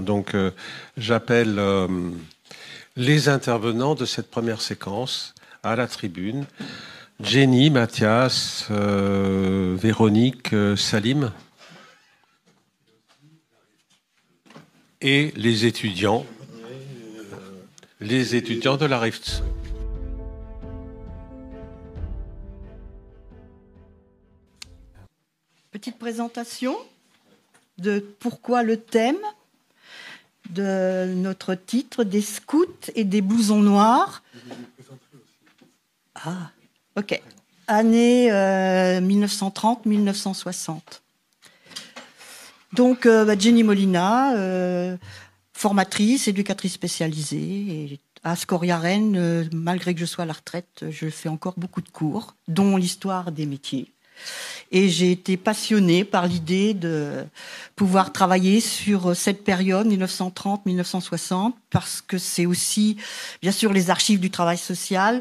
Donc, j'appelle les intervenants de cette première séquence à la tribune. Jenny, Mathias, Véronique, Salim et les étudiants de la RIFT. Petite présentation de pourquoi le thème de notre titre, des scouts et des blousons noirs. Ah, ok. Année 1930-1960. Donc, Jenny Molina, formatrice, éducatrice spécialisée. Et à Scoria-Rennes, malgré que je sois à la retraite, je fais encore beaucoup de cours, dont l'histoire des métiers. Et j'ai été passionnée par l'idée de pouvoir travailler sur cette période 1930-1960 parce que c'est aussi, bien sûr, les archives du travail social.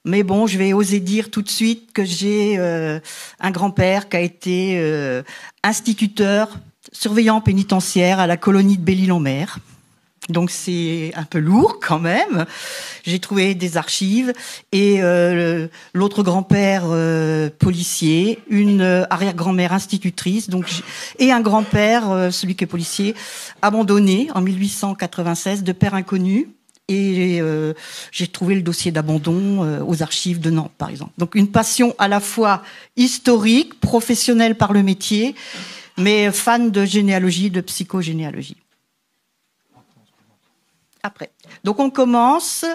Mais bon, je vais oser dire tout de suite que j'ai un grand-père qui a été instituteur, surveillant pénitentiaire à la colonie de Belle-Île-en-Mer. Donc c'est un peu lourd quand même. J'ai trouvé des archives et l'autre grand-père policier, une arrière-grand-mère institutrice, donc et un grand-père, celui qui est policier, abandonné en 1896 de père inconnu. Et j'ai trouvé le dossier d'abandon aux archives de Nantes, par exemple. Donc une passion à la fois historique, professionnelle par le métier, mais fan de généalogie, de psychogénéalogie. Après. Donc on commence.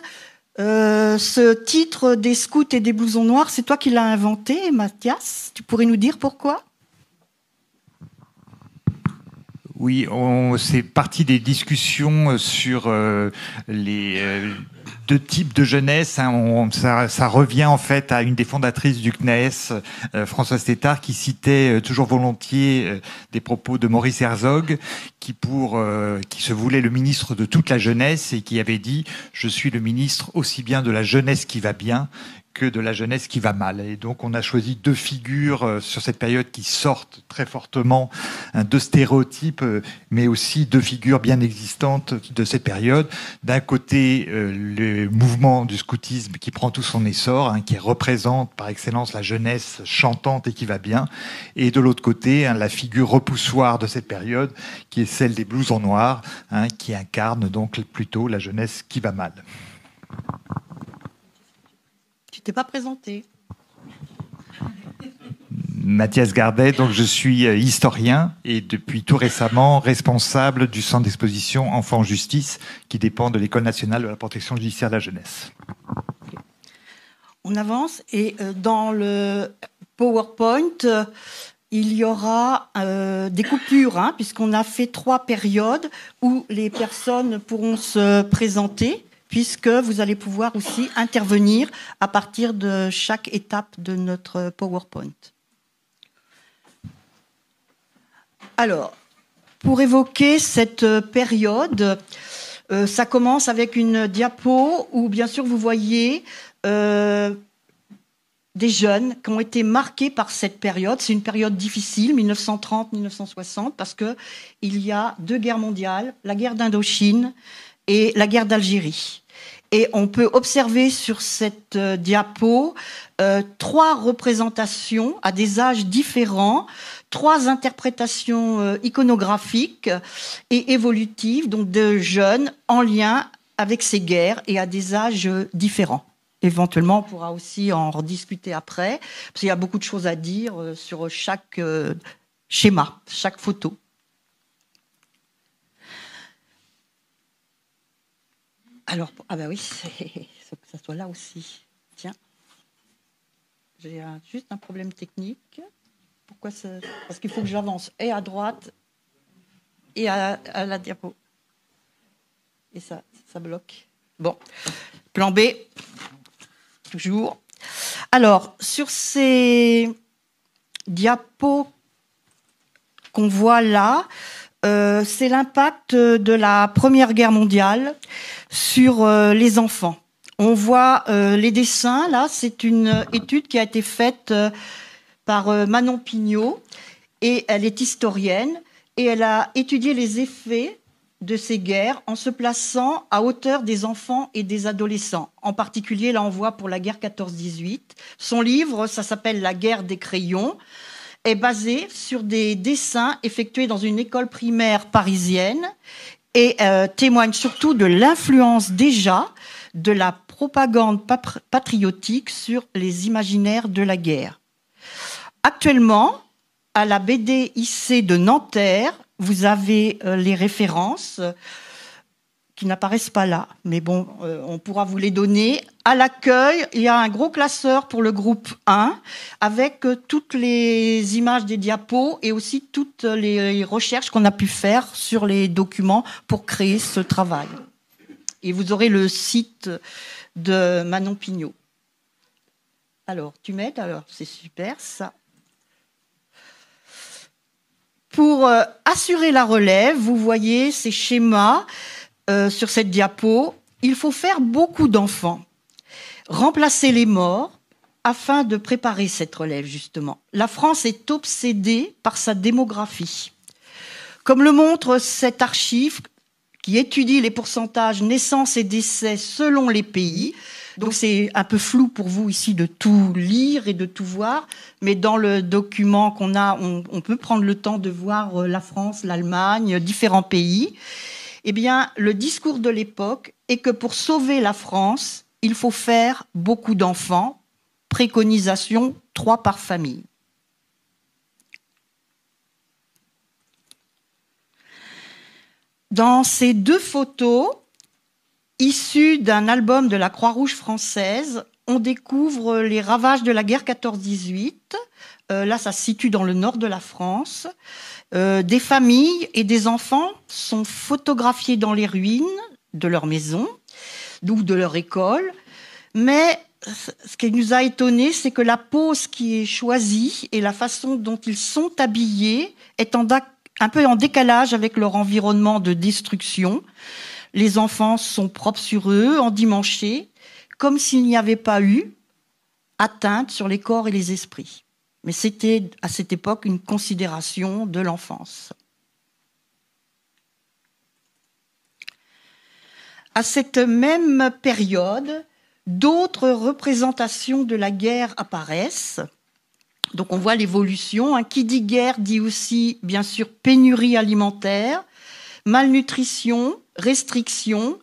Ce titre des scouts et des blousons noirs, c'est toi qui l'as inventé, Mathias. Tu pourrais nous dire pourquoi ? Oui, c'est parti des discussions sur les deux types de jeunesse. Ça revient en fait à une des fondatrices du CNES, Françoise Tétard, qui citait toujours volontiers des propos de Maurice Herzog, qui se voulait le ministre de toute la jeunesse et qui avait dit « Je suis le ministre aussi bien de la jeunesse qui va bien que de la jeunesse qui va mal ». Et donc on a choisi deux figures sur cette période qui sortent très fortement de stéréotypes, mais aussi deux figures bien existantes de cette période. D'un côté, le mouvement du scoutisme qui prend tout son essor, qui représente par excellence la jeunesse chantante et qui va bien. Et de l'autre côté, la figure repoussoire de cette période, qui est celle des blousons noirs, qui incarne donc plutôt la jeunesse qui va mal. Tu t'es pas présenté. Mathias Gardet, donc je suis historien et depuis tout récemment responsable du centre d'exposition Enfants en Justice qui dépend de l'École nationale de la protection judiciaire de la jeunesse. On avance et dans le PowerPoint, il y aura des coupures, puisqu'on a fait 3 périodes où les personnes pourront se présenter, puisque vous allez pouvoir aussi intervenir à partir de chaque étape de notre PowerPoint. Alors, pour évoquer cette période, ça commence avec une diapo où, bien sûr, vous voyez des jeunes qui ont été marqués par cette période. C'est une période difficile, 1930-1960, parce qu'il y a 2 guerres mondiales, la guerre d'Indochine et la guerre d'Algérie. Et on peut observer sur cette diapo 3 représentations à des âges différents, 3 interprétations iconographiques et évolutives, donc de jeunes en lien avec ces guerres et à des âges différents. Éventuellement, on pourra aussi en rediscuter après, parce qu'il y a beaucoup de choses à dire sur chaque schéma, chaque photo. Alors, ah ben oui, il faut que ça soit là aussi. Tiens, j'ai juste un problème technique. Pourquoi ça... Parce qu'il faut que j'avance et à droite et à la diapo. Et ça bloque. Bon, plan B, toujours. Alors, sur ces diapos qu'on voit là, c'est l'impact de la Première Guerre mondiale sur les enfants. On voit les dessins, là, c'est une étude qui a été faite par Manon Pignot, et elle est historienne, et elle a étudié les effets de ces guerres en se plaçant à hauteur des enfants et des adolescents. En particulier, là, on voit pour la guerre 14-18. Son livre, ça s'appelle « La guerre des crayons », est basé sur des dessins effectués dans une école primaire parisienne et témoigne surtout de l'influence déjà de la propagande patriotique sur les imaginaires de la guerre. Actuellement, à la BDIC de Nanterre, vous avez les références qui n'apparaissent pas là, mais bon, on pourra vous les donner. À l'accueil, il y a un gros classeur pour le groupe 1 avec toutes les images des diapos et aussi toutes les recherches qu'on a pu faire sur les documents pour créer ce travail. Et vous aurez le site de Manon Pignot. Alors, tu m'aides? Alors, c'est super, ça. Pour assurer la relève, vous voyez ces schémas sur cette diapo. Il faut faire beaucoup d'enfants, remplacer les morts afin de préparer cette relève, justement. La France est obsédée par sa démographie. Comme le montre cette archive qui étudie les pourcentages naissances et décès selon les pays. Donc c'est un peu flou pour vous ici de tout lire et de tout voir, mais dans le document qu'on a, on peut prendre le temps de voir la France, l'Allemagne, différents pays. Eh bien, le discours de l'époque est que pour sauver la France, il faut faire beaucoup d'enfants, préconisation 3 par famille. Dans ces 2 photos, issues d'un album de la Croix-Rouge française, on découvre les ravages de la guerre 14-18. Là, ça se situe dans le nord de la France. Des familles et des enfants sont photographiés dans les ruines de leur maison, ou de leur école. Mais ce qui nous a étonnés, c'est que la pose qui est choisie et la façon dont ils sont habillés est un peu en décalage avec leur environnement de destruction. Les enfants sont propres sur eux, endimanchés, comme s'il n'y avait pas eu atteinte sur les corps et les esprits. Mais c'était à cette époque une considération de l'enfance. À cette même période, d'autres représentations de la guerre apparaissent. Donc on voit l'évolution. Qui dit guerre dit aussi, bien sûr, pénurie alimentaire, malnutrition, restriction.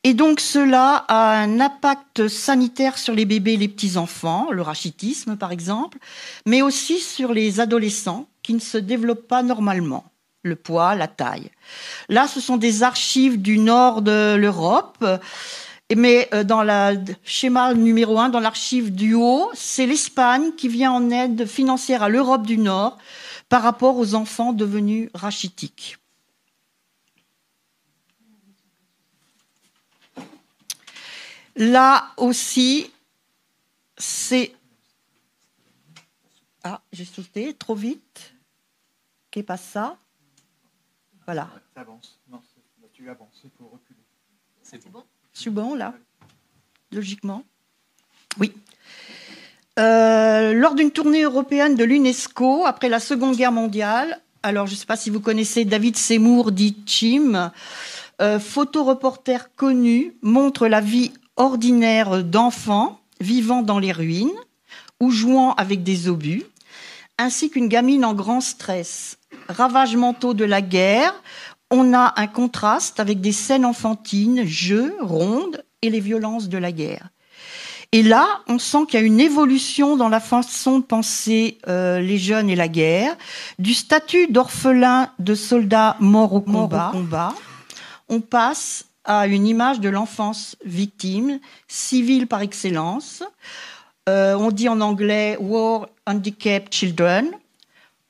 Et donc cela a un impact sanitaire sur les bébés et les petits-enfants, le rachitisme par exemple, mais aussi sur les adolescents qui ne se développent pas normalement, le poids, la taille. Là, ce sont des archives du nord de l'Europe, mais dans le schéma numéro 1, dans l'archive du haut, c'est l'Espagne qui vient en aide financière à l'Europe du Nord par rapport aux enfants devenus rachitiques. Là aussi, c'est... Ah, j'ai sauté trop vite. Qu'est pas ça? Voilà. Ça avance. Non, tu avances, il faut reculer. C'est bon? Je suis bon, là? Logiquement. Oui. Lors d'une tournée européenne de l'UNESCO, après la Seconde Guerre mondiale, alors je ne sais pas si vous connaissez David Seymour, dit Chim, photoreporter connu, montre la vie ordinaire d'enfants vivant dans les ruines ou jouant avec des obus, ainsi qu'une gamine en grand stress. Ravages mentaux de la guerre, on a un contraste avec des scènes enfantines, jeux, rondes et les violences de la guerre. Et là, on sent qu'il y a une évolution dans la façon de penser les jeunes et la guerre, du statut d'orphelin de soldats morts au combat. On passe à une image de l'enfance victime, civile par excellence. On dit en anglais « War Handicapped Children ».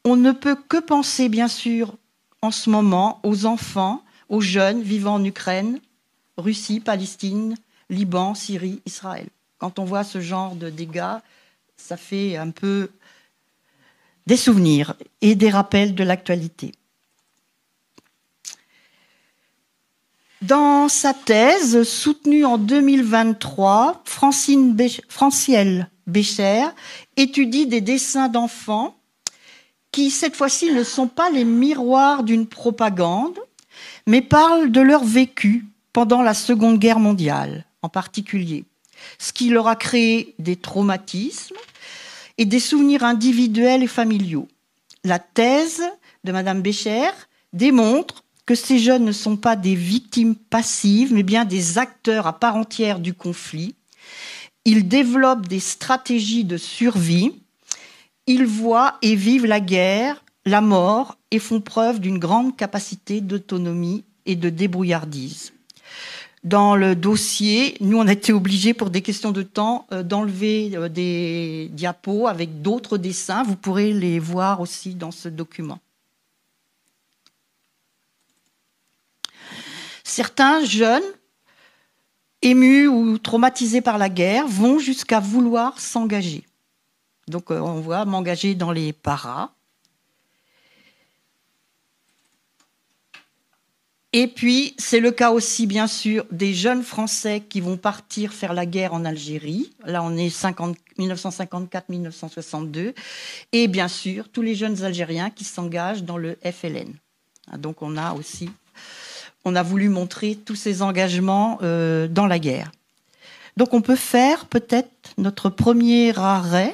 On ne peut que penser, bien sûr, en ce moment, aux enfants, aux jeunes vivant en Ukraine, Russie, Palestine, Liban, Syrie, Israël. Quand on voit ce genre de dégâts, ça fait un peu des souvenirs et des rappels de l'actualité. Dans sa thèse, soutenue en 2023, Francielle Bécher étudie des dessins d'enfants qui, cette fois-ci, ne sont pas les miroirs d'une propagande, mais parlent de leur vécu pendant la Seconde Guerre mondiale, en particulier, ce qui leur a créé des traumatismes et des souvenirs individuels et familiaux. La thèse de Madame Bécher démontre que ces jeunes ne sont pas des victimes passives, mais bien des acteurs à part entière du conflit. Ils développent des stratégies de survie. Ils voient et vivent la guerre, la mort, et font preuve d'une grande capacité d'autonomie et de débrouillardise. Dans le dossier, nous, on a été obligés, pour des questions de temps, d'enlever des diapos avec d'autres dessins. Vous pourrez les voir aussi dans ce document. Certains jeunes, émus ou traumatisés par la guerre, vont jusqu'à vouloir s'engager. Donc, on voit m'engager dans les paras. Et puis, c'est le cas aussi, bien sûr, des jeunes Français qui vont partir faire la guerre en Algérie. Là, on est 1954-1962. Et bien sûr, tous les jeunes Algériens qui s'engagent dans le FLN. Donc, on a voulu montrer tous ces engagements dans la guerre. Donc, on peut faire peut-être notre premier arrêt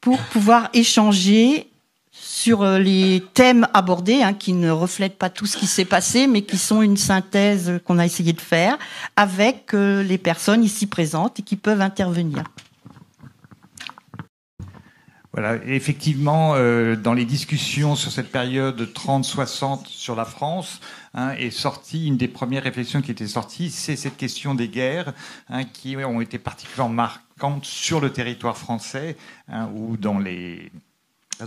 pour pouvoir échanger sur les thèmes abordés, qui ne reflètent pas tout ce qui s'est passé, mais qui sont une synthèse qu'on a essayé de faire avec les personnes ici présentes et qui peuvent intervenir. Voilà, effectivement, dans les discussions sur cette période 30-60 sur la France, est sortie une des premières réflexions qui était sortie, c'est cette question des guerres, qui ont été particulièrement marquantes sur le territoire français, ou dans les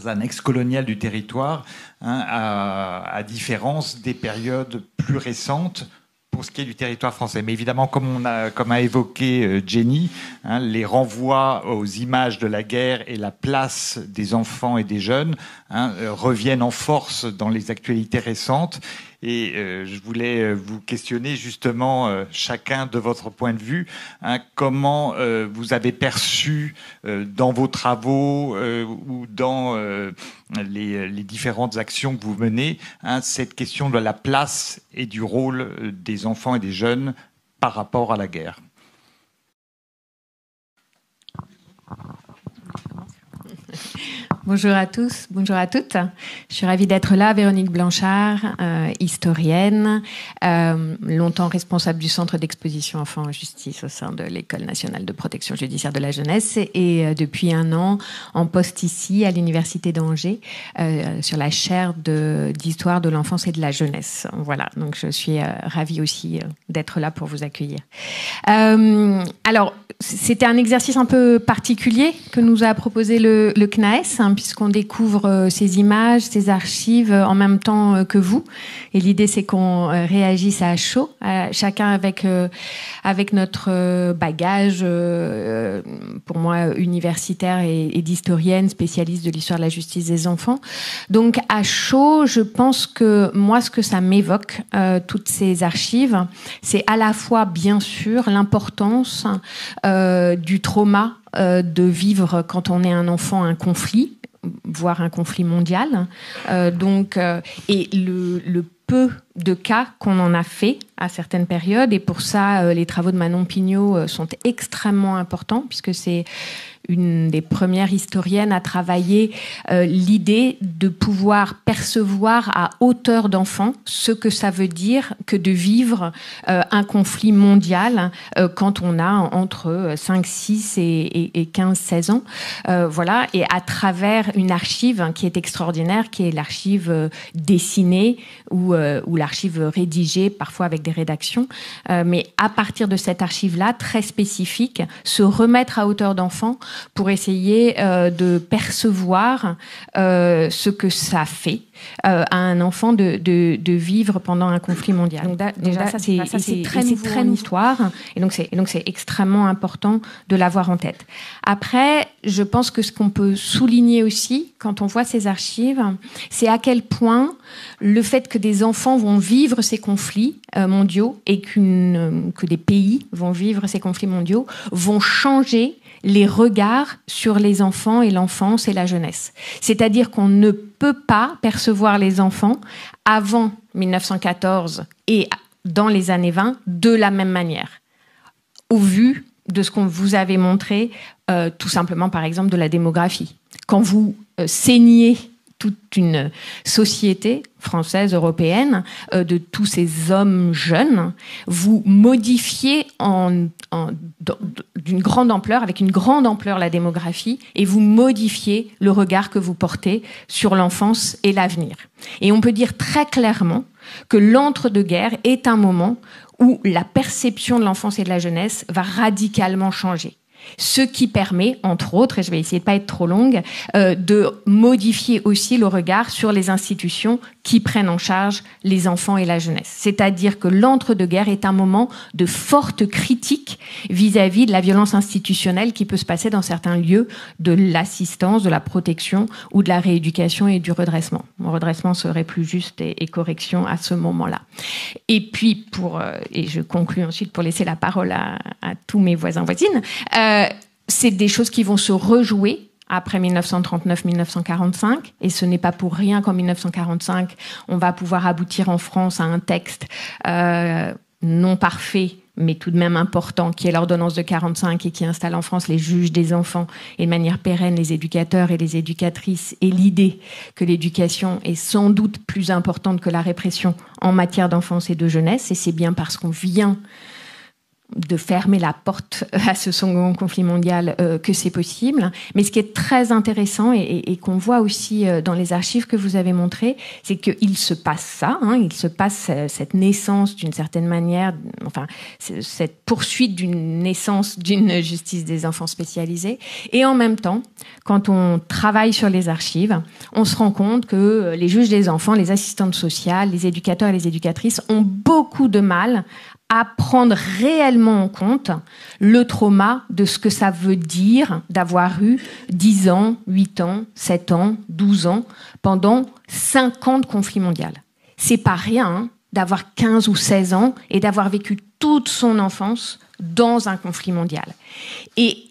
annexes coloniales du territoire, à différence des périodes plus récentes pour ce qui est du territoire français. Mais évidemment, comme a évoqué Jenny, les renvois aux images de la guerre et la place des enfants et des jeunes reviennent en force dans les actualités récentes. Et je voulais vous questionner justement, chacun de votre point de vue, comment vous avez perçu dans vos travaux ou dans les différentes actions que vous menez, cette question de la place et du rôle des enfants et des jeunes par rapport à la guerre. Bonjour à tous, bonjour à toutes. Je suis ravie d'être là, Véronique Blanchard, historienne, longtemps responsable du Centre d'exposition Enfants en justice au sein de l'École nationale de protection judiciaire de la jeunesse et depuis 1 an en poste ici à l'Université d'Angers sur la chaire d'histoire de l'enfance et de la jeunesse. Voilà, donc je suis ravie aussi d'être là pour vous accueillir. Alors, c'était un exercice un peu particulier que nous a proposé le CNAES, puisqu'on découvre ces images, ces archives en même temps que vous. Et l'idée, c'est qu'on réagisse à chaud, chacun avec notre bagage, pour moi, universitaire et d'historienne, spécialiste de l'histoire de la justice des enfants. Donc, à chaud, je pense que moi, ce que ça m'évoque, toutes ces archives, c'est à la fois, bien sûr, l'importance du trauma de vivre, quand on est un enfant, un conflit, voire un conflit mondial. Et le peu de cas qu'on en a fait à certaines périodes. Et pour ça, les travaux de Manon Pignot sont extrêmement importants, puisque c'est une des premières historiennes à travailler l'idée de pouvoir percevoir à hauteur d'enfant ce que ça veut dire que de vivre un conflit mondial quand on a entre 5, 6 et 15, 16 ans. Voilà. Et à travers une archive qui est extraordinaire, qui est l'archive dessinée ou l'archive rédigée, parfois avec des rédactions. Mais à partir de cette archive-là, très spécifique, se remettre à hauteur d'enfant pour essayer de percevoir ce que ça fait à un enfant de vivre pendant un conflit mondial. Donc, déjà, ça c'est très une histoire, et donc c'est extrêmement important de l'avoir en tête. Après, je pense que ce qu'on peut souligner aussi quand on voit ces archives, c'est à quel point le fait que des enfants vont vivre ces conflits mondiaux et que des pays vont vivre ces conflits mondiaux vont changer les regards sur les enfants et l'enfance et la jeunesse. C'est-à-dire qu'on ne peut pas percevoir les enfants avant 1914 et dans les années 20 de la même manière, au vu de ce qu'on vous avait montré, tout simplement par exemple de la démographie. Quand vous saignez toute une société française, européenne, de tous ces hommes jeunes, vous modifiez d'une grande ampleur, avec une grande ampleur la démographie, et vous modifiez le regard que vous portez sur l'enfance et l'avenir. Et on peut dire très clairement que l'entre-deux-guerres est un moment où la perception de l'enfance et de la jeunesse va radicalement changer. Ce qui permet, entre autres, et je vais essayer de ne pas être trop longue, de modifier aussi le regard sur les institutions qui prennent en charge les enfants et la jeunesse. C'est-à-dire que l'entre-deux-guerres est un moment de forte critique vis-à-vis de la violence institutionnelle qui peut se passer dans certains lieux de l'assistance, de la protection ou de la rééducation et du redressement. Mon redressement serait plus juste et correction à ce moment-là. Et puis, et je conclus ensuite pour laisser la parole à tous mes voisins-voisines, c'est des choses qui vont se rejouer après 1939-1945, et ce n'est pas pour rien qu'en 1945, on va pouvoir aboutir en France à un texte non parfait, mais tout de même important, qui est l'ordonnance de 45 et qui installe en France les juges des enfants et de manière pérenne les éducateurs et les éducatrices, et l'idée que l'éducation est sans doute plus importante que la répression en matière d'enfance et de jeunesse, et c'est bien parce qu'on vient de fermer la porte à ce second conflit mondial que c'est possible. Mais ce qui est très intéressant et qu'on voit aussi dans les archives que vous avez montrées, c'est qu'il se passe ça, il se passe cette naissance d'une certaine manière, enfin cette poursuite d'une naissance d'une justice des enfants spécialisée. Et en même temps, quand on travaille sur les archives, on se rend compte que les juges des enfants, les assistantes sociales, les éducateurs et les éducatrices ont beaucoup de mal à prendre réellement en compte le trauma de ce que ça veut dire d'avoir eu 10 ans, 8 ans, 7 ans, 12 ans pendant 50 conflits mondiaux. C'est pas rien d'avoir 15 ou 16 ans et d'avoir vécu toute son enfance dans un conflit mondial. Et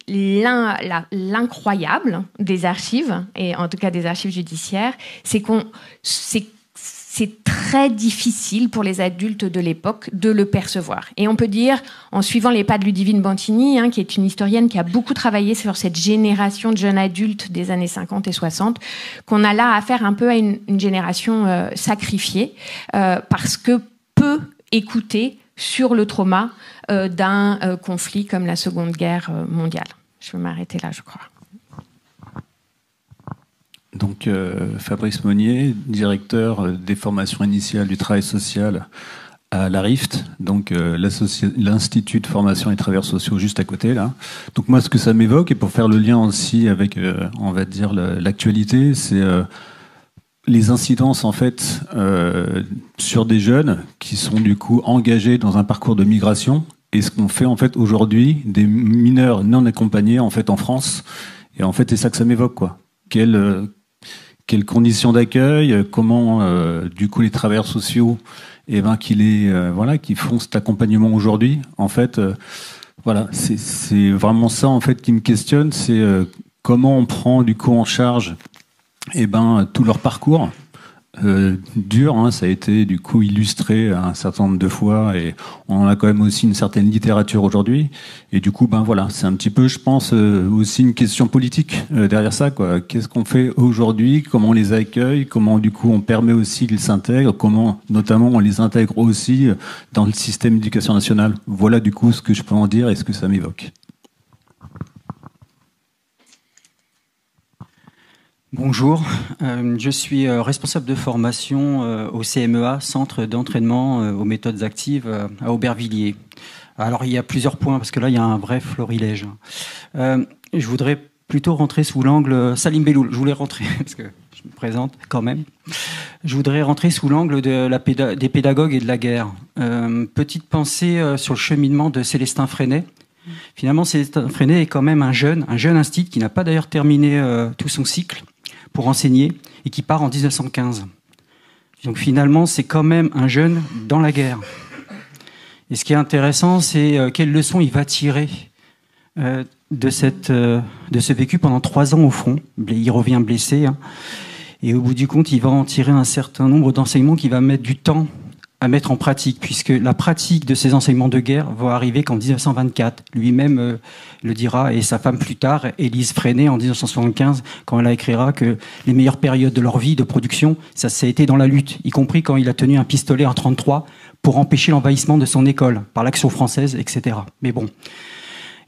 l'incroyable des archives, et en tout cas des archives judiciaires, c'est très difficile pour les adultes de l'époque de le percevoir. Et on peut dire, en suivant les pas de Ludivine Bantini, qui est une historienne qui a beaucoup travaillé sur cette génération de jeunes adultes des années 50 et 60, qu'on a là affaire un peu à une génération sacrifiée, parce que peu écoutée sur le trauma d'un conflit comme la Seconde Guerre mondiale. Je vais m'arrêter là, je crois. Donc Fabrice Monnier, directeur des formations initiales du travail social à la RIFT, donc l'Institut de formation et travailleurs sociaux juste à côté là. Donc moi ce que ça m'évoque, et pour faire le lien aussi avec on va dire l'actualité, c'est les incidences en fait sur des jeunes qui sont du coup engagés dans un parcours de migration, et ce qu'on fait en fait aujourd'hui des mineurs non accompagnés en fait en France. Et en fait c'est ça que ça m'évoque, quoi. Quelles conditions d'accueil, comment du coup les travailleurs sociaux qui font cet accompagnement aujourd'hui, en fait voilà, c'est vraiment ça en fait qui me questionne, c'est comment on prend du coup en charge tout leur parcours dur, ça a été du coup illustré un certain nombre de fois, et on a quand même aussi une certaine littérature aujourd'hui, et du coup voilà, c'est un petit peu, je pense, aussi une question politique derrière ça, quoi. Qu'est-ce qu'on fait aujourd'hui, comment on les accueille, comment du coup on permet aussi qu'ils s'intègrent, comment notamment on les intègre aussi dans le système d'éducation nationale. Voilà du coup ce que je peux en dire et ce que ça m'évoque. Bonjour, je suis responsable de formation au CMEA, Centre d'entraînement aux méthodes actives à Aubervilliers. Alors il y a plusieurs points, parce que là il y a un vrai florilège. Je voudrais plutôt rentrer sous l'angle... Salim Belloul, je voulais rentrer, parce que je me présente quand même. Je voudrais rentrer sous l'angle des pédagogues et de la guerre. Petite pensée sur le cheminement de Célestin Freinet. Finalement, Célestin Freinet est quand même un jeune institut qui n'a pas d'ailleurs terminé tout son cycle pour enseigner, et qui part en 1915. Donc finalement, c'est quand même un jeune dans la guerre. Et ce qui est intéressant, c'est quelles leçons il va tirer de ce vécu pendant 3 ans au front. Il revient blessé, et au bout du compte, il va en tirer un certain nombre d'enseignements qu'il va mettre du temps à mettre en pratique, puisque la pratique de ces enseignements de guerre va arriver qu'en 1924. Lui-même le dira, et sa femme plus tard, Élise Freinet, en 1975, quand elle écrira que les meilleures périodes de leur vie de production, ça a été dans la lutte, y compris quand il a tenu un pistolet en 1933 pour empêcher l'envahissement de son école par l'Action française, etc. Mais bon.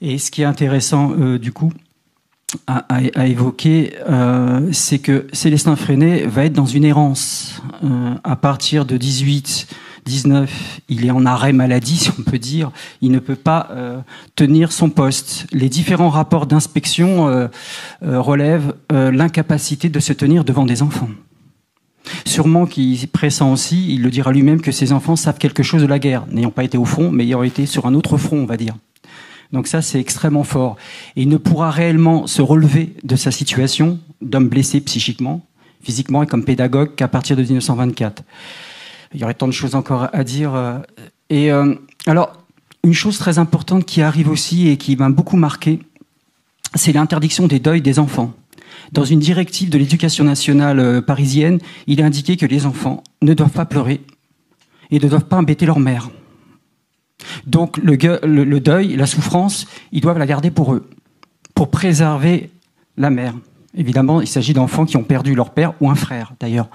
Et ce qui est intéressant, du coup, à évoquer, c'est que Célestin Freinet va être dans une errance. À partir de 18-19, il est en arrêt maladie, si on peut dire. Il ne peut pas tenir son poste. Les différents rapports d'inspection relèvent l'incapacité de se tenir devant des enfants. Sûrement qu'il pressent aussi, il le dira lui-même, que ces enfants savent quelque chose de la guerre, n'ayant pas été au front, mais ayant été sur un autre front, on va dire. Donc ça, c'est extrêmement fort. Et il ne pourra réellement se relever de sa situation d'homme blessé psychiquement, physiquement et comme pédagogue qu'à partir de 1924. Il y aurait tant de choses encore à dire. Alors, une chose très importante qui arrive aussi et qui m'a beaucoup marqué, c'est l'interdiction des deuils des enfants. Dans une directive de l'éducation nationale parisienne, il est indiqué que les enfants ne doivent pas pleurer et ne doivent pas embêter leur mère. Donc le deuil, la souffrance, ils doivent la garder pour eux, pour préserver la mère. Évidemment, il s'agit d'enfants qui ont perdu leur père ou un frère, d'ailleurs.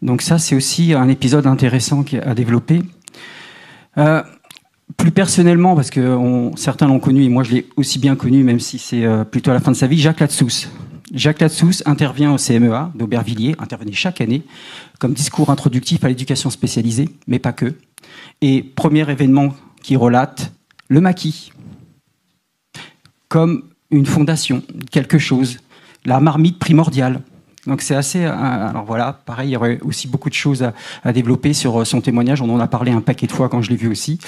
Donc ça, c'est aussi un épisode intéressant à développer. Plus personnellement, parce que certains l'ont connu, et moi je l'ai aussi bien connu, même si c'est plutôt à la fin de sa vie, Jacques Latsous. Jacques Latsous intervient au CMEA d'Aubervilliers, intervenait chaque année, comme discours introductif à l'éducation spécialisée, mais pas que. Et premier événement qui relate, le maquis, comme une fondation, quelque chose, la marmite primordiale. Donc c'est assez... Alors voilà, pareil, il y aurait aussi beaucoup de choses à développer sur son témoignage. On en a parlé un paquet de fois quand je l'ai vu aussi.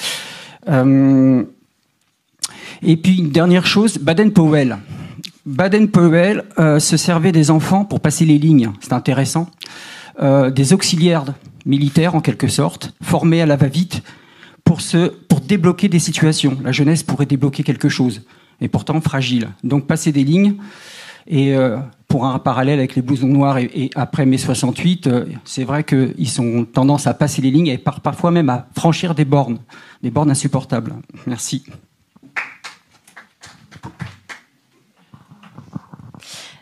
Et puis une dernière chose, Baden-Powell. Baden-Powell se servait des enfants pour passer les lignes, c'est intéressant, des auxiliaires militaires en quelque sorte, formés à la va-vite pour débloquer des situations. La jeunesse pourrait débloquer quelque chose, et pourtant fragile. Donc passer des lignes, et pour un parallèle avec les blousons noirs et après mai 68, c'est vrai qu'ils ont tendance à passer les lignes et parfois même à franchir des bornes insupportables. Merci.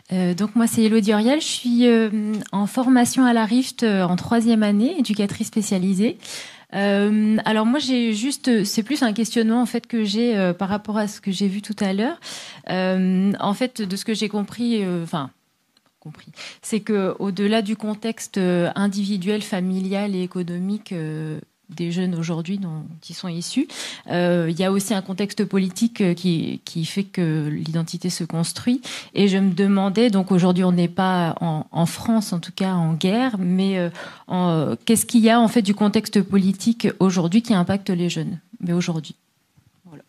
Donc moi c'est Élodie Auriel, je suis en formation à la Rift en 3e année, éducatrice spécialisée. Alors moi c'est plus un questionnement en fait que j'ai par rapport à ce que j'ai vu tout à l'heure. En fait, de ce que j'ai compris, c'est que au-delà du contexte individuel, familial et économique des jeunes aujourd'hui dont ils sont issus, il y a aussi un contexte politique qui fait que l'identité se construit. Et je me demandais, donc aujourd'hui on n'est pas en France en tout cas en guerre, mais qu'est-ce qu'il y a en fait du contexte politique aujourd'hui qui impacte les jeunes, mais aujourd'hui. Voilà.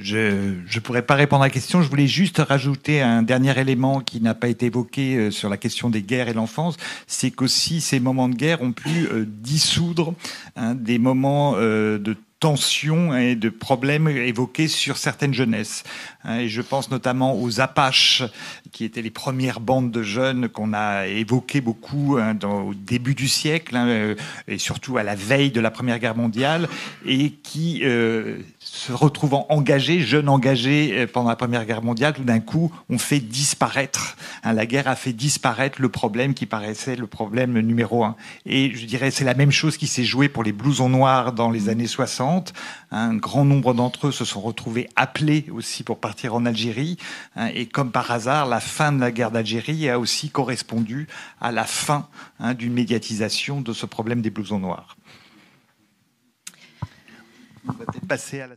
Je ne pourrais pas répondre à la question. Je voulais juste rajouter un dernier élément qui n'a pas été évoqué sur la question des guerres et l'enfance. C'est qu'aussi ces moments de guerre ont pu dissoudre des moments de tensions et de problèmes évoqués sur certaines jeunesses. Et je pense notamment aux Apaches, qui étaient les premières bandes de jeunes qu'on a évoquées beaucoup au début du siècle, et surtout à la veille de la Première Guerre mondiale, et qui, se retrouvant engagés, jeunes engagés pendant la Première Guerre mondiale, tout d'un coup, ont fait disparaître, la guerre a fait disparaître le problème qui paraissait le problème numéro 1. Et je dirais, c'est la même chose qui s'est jouée pour les blousons noirs dans les années 60. Un grand nombre d'entre eux se sont retrouvés appelés aussi pour partir en Algérie. Et comme par hasard, la fin de la guerre d'Algérie a aussi correspondu à la fin d'une médiatisation de ce problème des blousons noirs. On va peut-être passer à la...